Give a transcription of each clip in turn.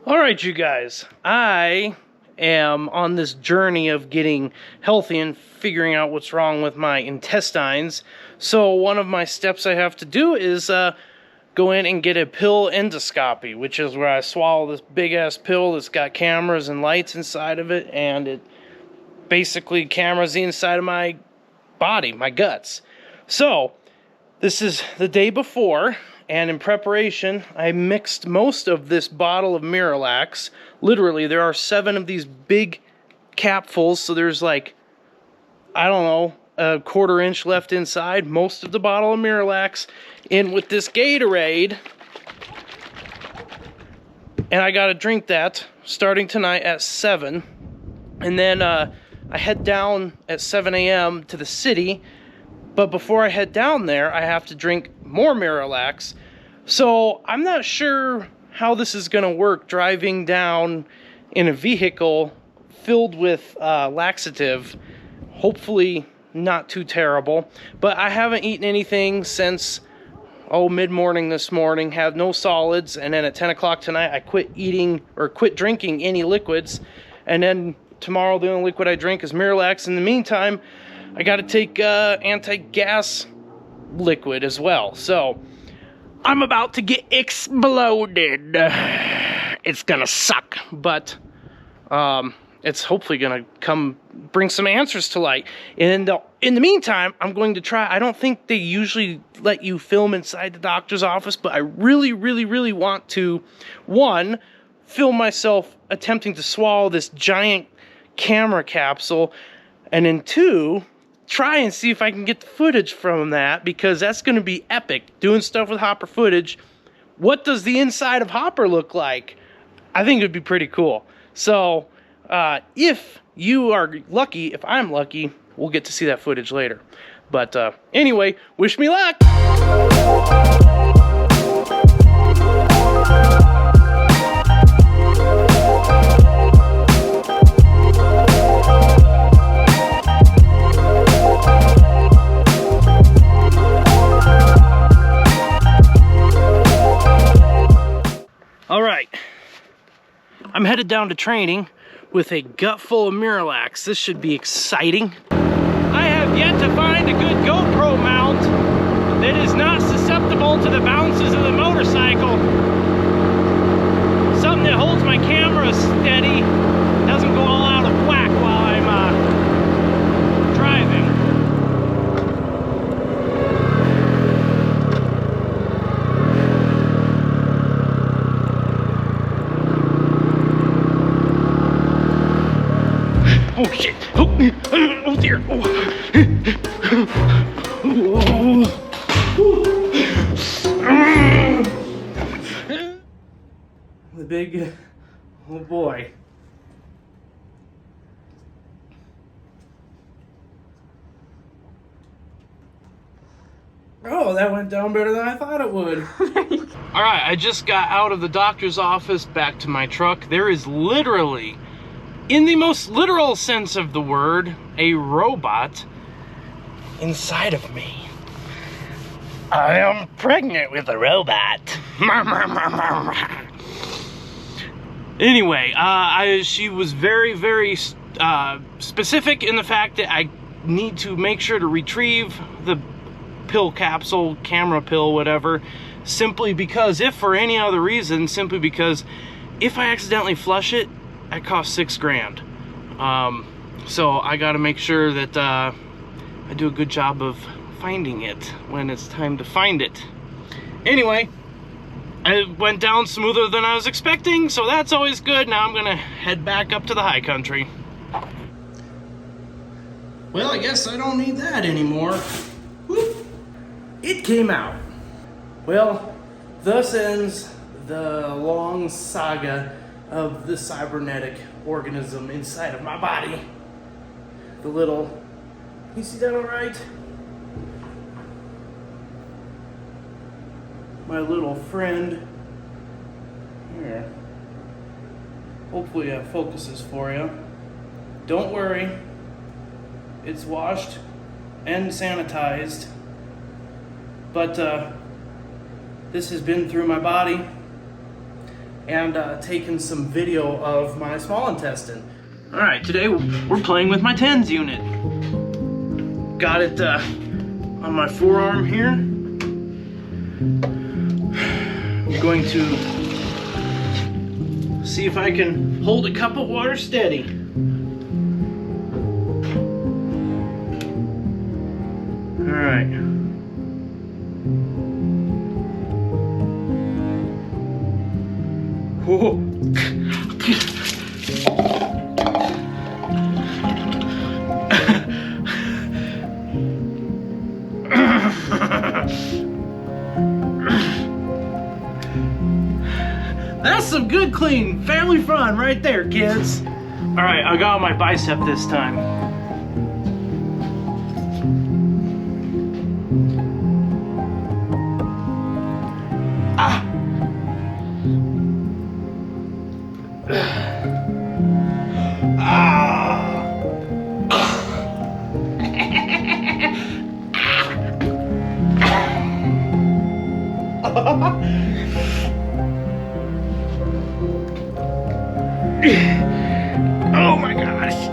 All right, you guys, I am on this journey of getting healthy and figuring out what's wrong with my intestines. So one of my steps I have to do is go in and get a pill endoscopy, which is where I swallow this big ass pill that's got cameras and lights inside of it, and it basically cameras the inside of my body, my guts. So this is the day before, and in preparation, I mixed most of this bottle of Miralax. Literally, there are 7 of these big capfuls, so there's like, I don't know, a 1/4 inch left inside. Most of the bottle of Miralax in with this Gatorade. And I gotta drink that starting tonight at 7. And then I head down at 7 a.m. to the city. But before I head down there, I have to drink more Miralax. So I'm not sure how this is going to work, driving down in a vehicle filled with laxative. Hopefully not too terrible. But I haven't eaten anything since, mid-morning this morning. Had no solids. And then at 10 o'clock tonight, I quit drinking any liquids. And then tomorrow, the only liquid I drink is Miralax. In the meantime, I got to take anti-gas liquid as well. So I'm about to get exploded. It's gonna suck, but it's hopefully gonna come bring some answers to light. And in the meantime, I'm going to try. I don't think they usually let you film inside the doctor's office, but I really, really, really want to, 1, film myself attempting to swallow this giant camera capsule, and then 2, try and see if I can get the footage from that, because that's going to be epic. Doing stuff with Hopper footage. What does the inside of Hopper look like? I think it would be pretty cool. So, if you are lucky, if I'm lucky, we'll get to see that footage later. But anyway, wish me luck! I'm headed down to training with a gut full of Miralax. This should be exciting. I have yet to find a good GoPro mount that is not susceptible to the bounces of the motorcycle. Something that holds my camera steady, doesn't go all out of whack while I'm driving. Oh shit! Oh dear! The big, oh boy. Oh, that went down better than I thought it would. Alright, I just got out of the doctor's office, back to my truck. There is literally, in the most literal sense of the word, a robot inside of me. I am pregnant with a robot. Anyway, she was very, very specific in the fact that I need to make sure to retrieve the pill capsule, camera pill, whatever, simply because, if for any other reason, simply because if I accidentally flush it, that costs $6,000. So I got to make sure that I do a good job of finding it when it's time to find it. Anyway, it went down smoother than I was expecting, so that's always good. Now I'm gonna head back up to the high country. Well, I guess I don't need that anymore. Whoop. It came out. Well, thus ends the long saga of the cybernetic organism inside of my body. The little, you see that all right? My little friend. Here. Hopefully that focuses for you. Don't worry. It's washed and sanitized. But this has been through my body. and taken some video of my small intestine. All right, today we're playing with my TENS unit. Got it on my forearm here. I'm going to see if I can hold a cup of water steady. All right. Whoa. That's some good, clean family fun right there, kids. All right, I got my bicep this time. Ah. Oh my gosh.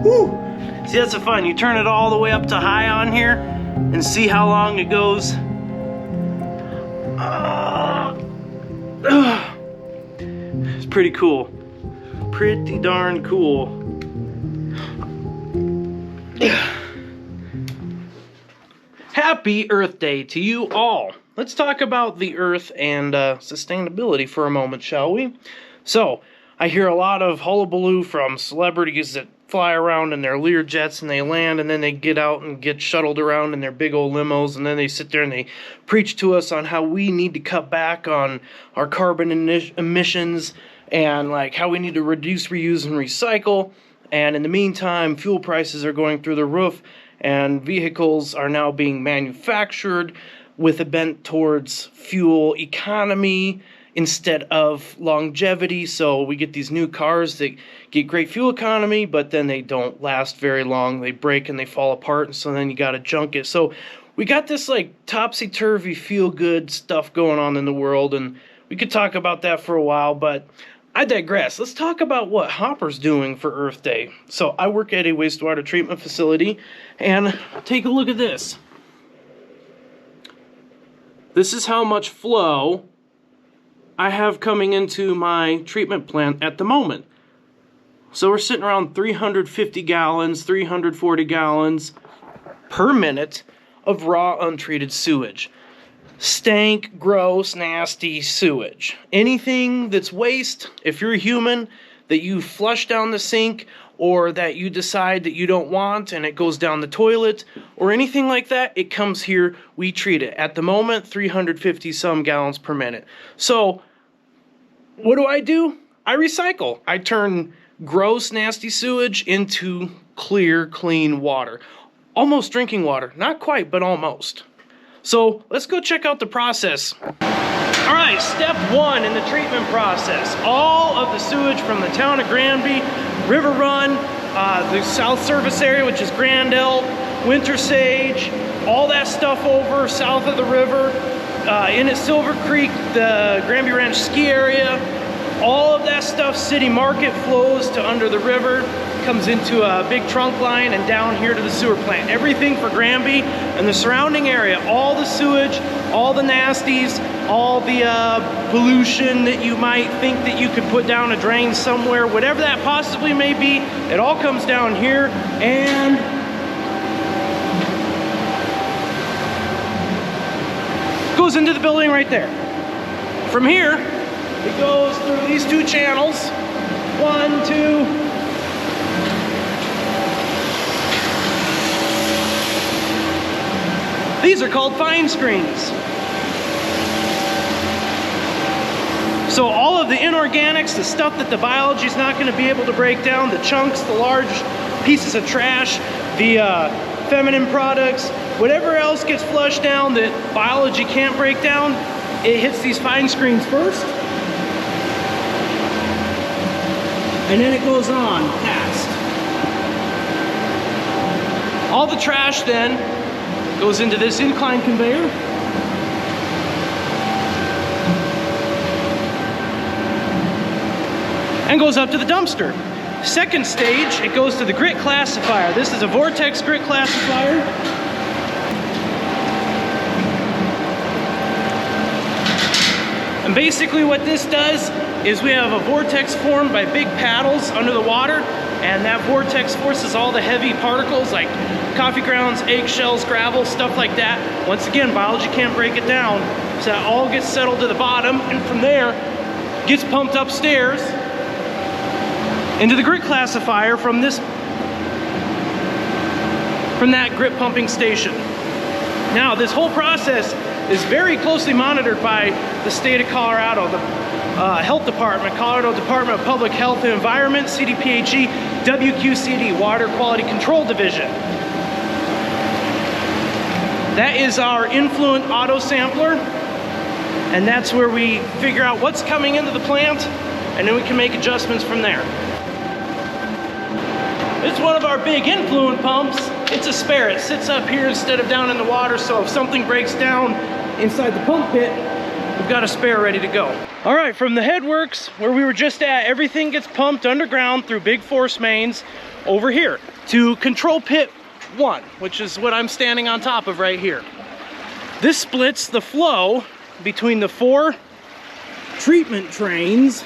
Woo. See, that's the fun. You turn it all the way up to high on here and see how long it goes. It's pretty cool. Pretty darn cool. Happy Earth Day to you all. Let's talk about the Earth and sustainability for a moment, shall we? So, I hear a lot of hullabaloo from celebrities that fly around in their Lear jets and they land and then they get out and get shuttled around in their big old limos, and then they sit there and they preach to us on how we need to cut back on our carbon emissions and like how we need to reduce, reuse, and recycle. And in the meantime, fuel prices are going through the roof and vehicles are now being manufactured with a bent towards fuel economy instead of longevity. So we get these new cars that get great fuel economy, but then they don't last very long. They break and they fall apart, and so then you got to junk it. So we got this like topsy-turvy feel-good stuff going on in the world, and we could talk about that for a while, but I digress. Let's talk about what Hopper's doing for Earth Day. So I work at a wastewater treatment facility, and take a look at this. This is how much flow I have coming into my treatment plant at the moment. So we're sitting around 350 gallons, 340 gallons per minute of raw untreated sewage. Stank, gross, nasty sewage. Anything that's waste, if you're a human, that you flush down the sink or that you decide that you don't want and it goes down the toilet or anything like that, it comes here, we treat it. At the moment, 350 some gallons per minute. So what do? I recycle. I turn gross, nasty sewage into clear, clean water. Almost drinking water. Not quite, but almost. So let's go check out the process. All right, step one in the treatment process. All of the sewage from the town of Granby, River Run, the South Service area, which is Grand Elk, Winter Sage, all that stuff over south of the river, in at Silver Creek, the Granby Ranch ski area, all of that stuff, City Market, flows to under the river, comes into a big trunk line and down here to the sewer plant. Everything for Granby and the surrounding area, all the sewage, all the nasties, all the pollution that you might think that you could put down a drain somewhere, whatever that possibly may be, it all comes down here and goes into the building right there. From here, it goes through these two channels. 1, 2. These are called fine screens. So all of the inorganics, the stuff that the biology is not going to be able to break down, the chunks, the large pieces of trash, the feminine products, whatever else gets flushed down that biology can't break down, it hits these fine screens first. And then it goes on past. All the trash then goes into this incline conveyor. and goes up to the dumpster. Second stage, it goes to the grit classifier. This is a vortex grit classifier. And basically what this does is we have a vortex formed by big paddles under the water, and that vortex forces all the heavy particles like coffee grounds, eggshells, gravel, stuff like that. Once again, biology can't break it down, so that all gets settled to the bottom, and from there, gets pumped upstairs into the grit classifier from that grit pumping station. Now, this whole process is very closely monitored by the state of Colorado, the Health Department, Colorado Department of Public Health and Environment, CDPHE, WQCD, Water Quality Control Division. That is our influent auto sampler, and that's where we figure out what's coming into the plant, and then we can make adjustments from there. It's one of our big influent pumps. It's a spare. It sits up here instead of down in the water, so if something breaks down inside the pump pit, we've got a spare ready to go. All right, from the headworks where we were just at, everything gets pumped underground through big force mains over here to control pit 1, which is what I'm standing on top of right here. This splits the flow between the 4 treatment trains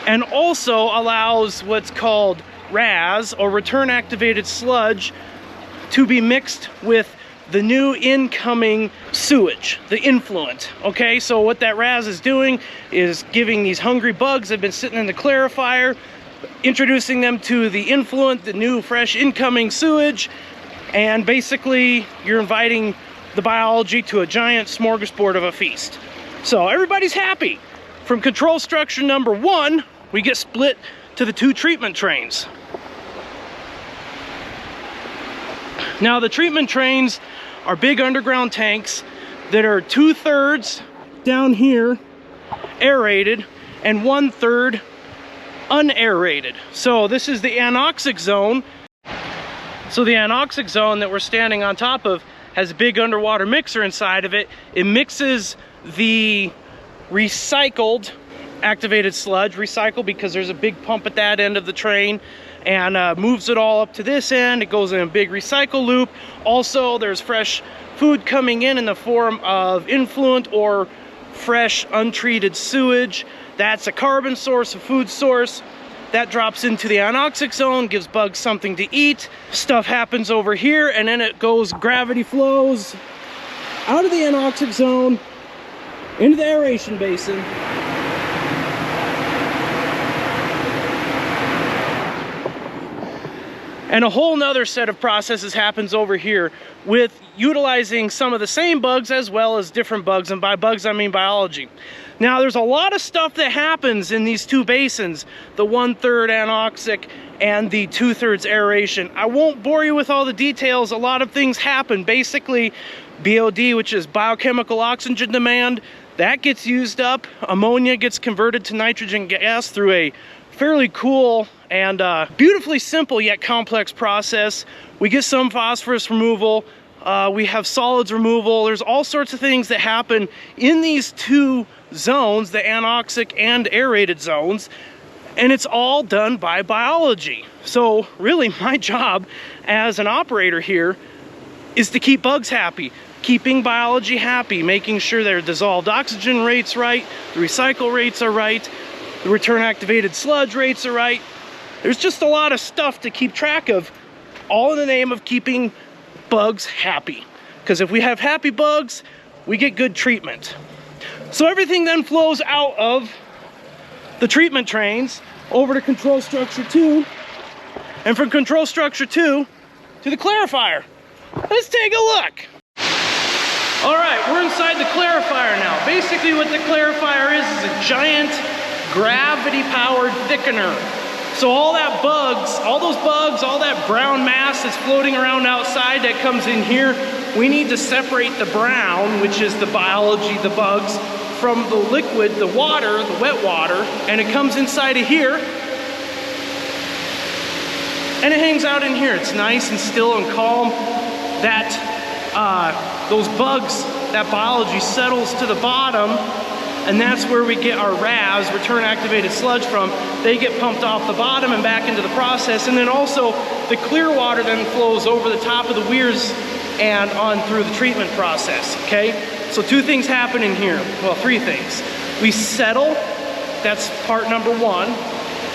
and also allows what's called RAS, or return activated sludge, to be mixed with the new incoming sewage, the influent. Okay, so what that RAS is doing is giving these hungry bugs that have been sitting in the clarifier, introducing them to the influent, the new fresh incoming sewage, and basically you're inviting the biology to a giant smorgasbord of a feast. So everybody's happy. From control structure number 1, we get split to the 2 treatment trains. Now, the treatment trains are big underground tanks that are 2/3 down here aerated and 1/3 unaerated. So this is the anoxic zone. So the anoxic zone that we're standing on top of has a big underwater mixer inside of it. It mixes the recycled activated sludge, recycled because there's a big pump at that end of the train, and moves it all up to this end. It goes in a big recycle loop. Also, there's fresh food coming in the form of influent or fresh untreated sewage. That's a carbon source, a food source. That drops into the anoxic zone, gives bugs something to eat. Stuff happens over here, and then it goes, gravity flows out of the anoxic zone into the aeration basin. And a whole nother set of processes happens over here with utilizing some of the same bugs as well as different bugs. And by bugs, I mean biology. Now, there's a lot of stuff that happens in these 2 basins, the 1/3 anoxic and the 2/3 aeration. I won't bore you with all the details. A lot of things happen. Basically, BOD, which is biochemical oxygen demand, that gets used up. Ammonia gets converted to nitrogen gas through a fairly cool and beautifully simple yet complex process. We get some phosphorus removal. We have solids removal. There's all sorts of things that happen in these 2 zones, the anoxic and aerated zones, and it's all done by biology. So really my job as an operator here is to keep bugs happy, keeping biology happy, making sure their dissolved oxygen rates right, the recycle rates are right, the return activated sludge rates are right. There's just a lot of stuff to keep track of, all in the name of keeping bugs happy. Because if we have happy bugs, we get good treatment. So everything then flows out of the treatment trains over to control structure 2, and from control structure 2 to the clarifier. Let's take a look. All right, we're inside the clarifier now. Basically what the clarifier is a giant gravity-powered thickener. So all that bugs, all those bugs, all that brown mass that's floating around outside that comes in here, we need to separate the brown, which is the biology, the bugs, from the liquid, the water, the wet water, and it comes inside of here, and it hangs out in here. It's nice and still and calm. That those bugs, that biology settles to the bottom, and that's where we get our RAS, return activated sludge, from. They get pumped off the bottom and back into the process, and then also the clear water then flows over the top of the weirs and on through the treatment process, okay? So two things happen in here, well, three things. We settle, that's part number one.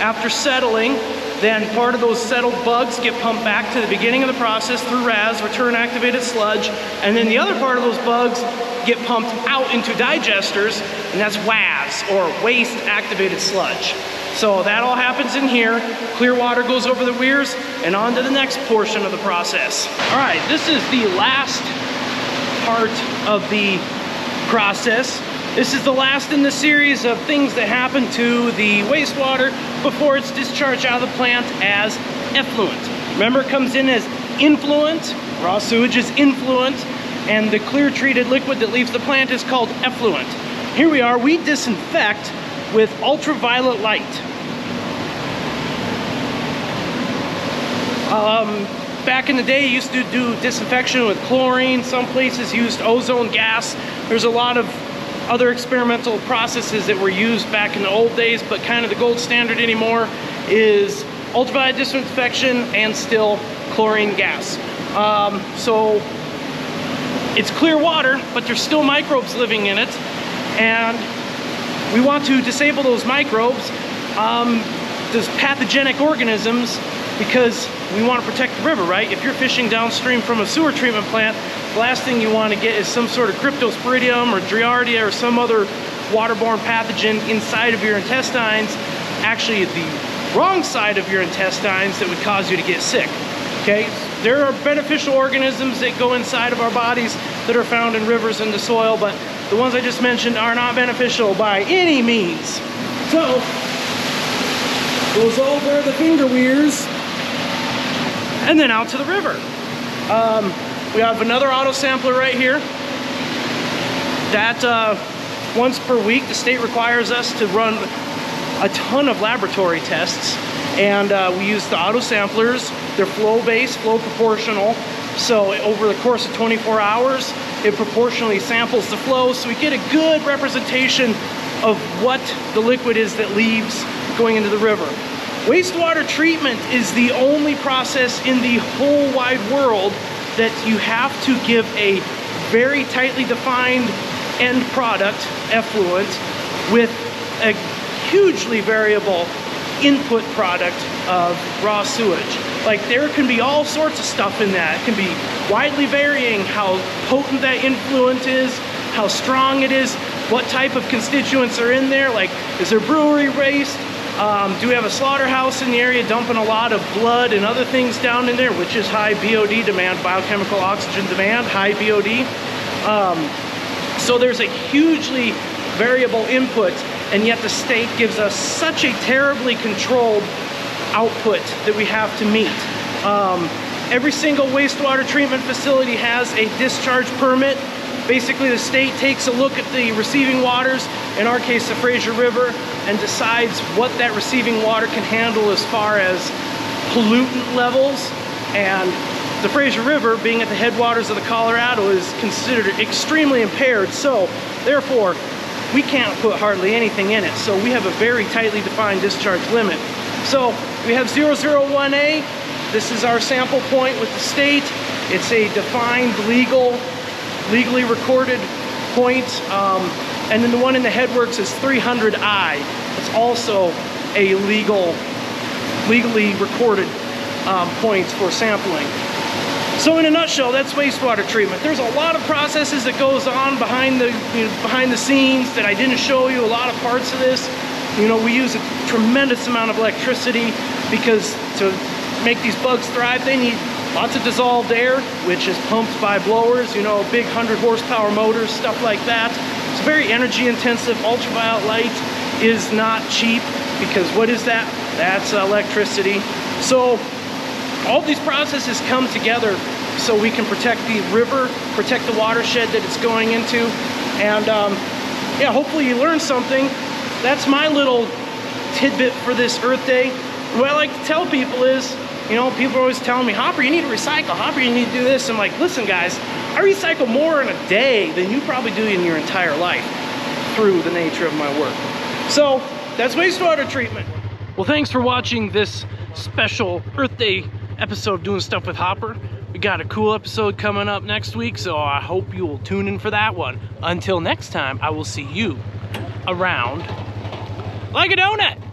After settling, then part of those settled bugs get pumped back to the beginning of the process through RAS, return activated sludge, and then the other part of those bugs get pumped out into digesters, and that's WAS, or waste activated sludge. So that all happens in here. Clear water goes over the weirs and on to the next portion of the process. All right, this is the last part of the process. This is the last in the series of things that happen to the wastewater before it's discharged out of the plant as effluent. Remember, it comes in as influent. Raw sewage is influent, and the clear treated liquid that leaves the plant is called effluent. Here we are, we disinfect with ultraviolet light. Back in the day, you used to do disinfection with chlorine. Some places used ozone gas. There's a lot of other experimental processes that were used back in the old days, but kind of the gold standard anymore is ultraviolet disinfection and still chlorine gas. So it's clear water, but there's still microbes living in it, and we want to disable those microbes, those pathogenic organisms, because we want to protect the river, right? If you're fishing downstream from a sewer treatment plant, the last thing you want to get is some sort of cryptosporidium or giardia or some other waterborne pathogen inside of your intestines, actually the wrong side of your intestines, that would cause you to get sick, okay? There are beneficial organisms that go inside of our bodies that are found in rivers and the soil, but the ones I just mentioned are not beneficial by any means. So, goes over the finger weirs and then out to the river. We have another auto sampler right here. That once per week, the state requires us to run a ton of laboratory tests, and we use the auto samplers. They're flow-based, flow proportional. So over the course of 24 hours, it proportionally samples the flow, so we get a good representation of what the liquid is that leaves going into the river. Wastewater treatment is the only process in the whole wide world that you have to give a very tightly defined end product, effluent, with a hugely variable input product of raw sewage. Like, there can be all sorts of stuff in that. It can be widely varying how potent that influent is, how strong it is, what type of constituents are in there. Like, is there brewery waste? Do we have a slaughterhouse in the area dumping a lot of blood and other things down in there, which is high BOD demand, biochemical oxygen demand, high BOD. So there's a hugely variable input, and yet the state gives us such a terribly controlled output that we have to meet. Every single wastewater treatment facility has a discharge permit. Basically, the state takes a look at the receiving waters, in our case the Fraser River, and decides what that receiving water can handle as far as pollutant levels. And the Fraser River, being at the headwaters of the Colorado, is considered extremely impaired, so therefore we can't put hardly anything in it. So we have a very tightly defined discharge limit. So we have 001A. This is our sample point with the state. It's a defined legally recorded point, and then the one in the headworks is 300I. It's also a legally recorded points for sampling. So in a nutshell, that's wastewater treatment. There's a lot of processes that goes on behind the scenes that I didn't show you. A lot of parts of this. You know, we use a tremendous amount of electricity because to make these bugs thrive, they need lots of dissolved air, which is pumped by blowers, you know, big 100 horsepower motors, stuff like that. It's very energy intensive. Ultraviolet light is not cheap, because what is that? That's electricity. So all these processes come together so we can protect the river, protect the watershed that it's going into. And yeah, hopefully you learned something. That's my little tidbit for this Earth Day. What I like to tell people is, you know, people are always telling me, Hopper, you need to recycle. Hopper, you need to do this. I'm like, listen, guys, I recycle more in a day than you probably do in your entire life. true the nature of my work. So that's wastewater treatment. Well, thanks for watching this special Earth Day episode of Doing Stuff with Hopper. We got a cool episode coming up next week, so I hope you will tune in for that one. Until next time, I will see you around like a donut.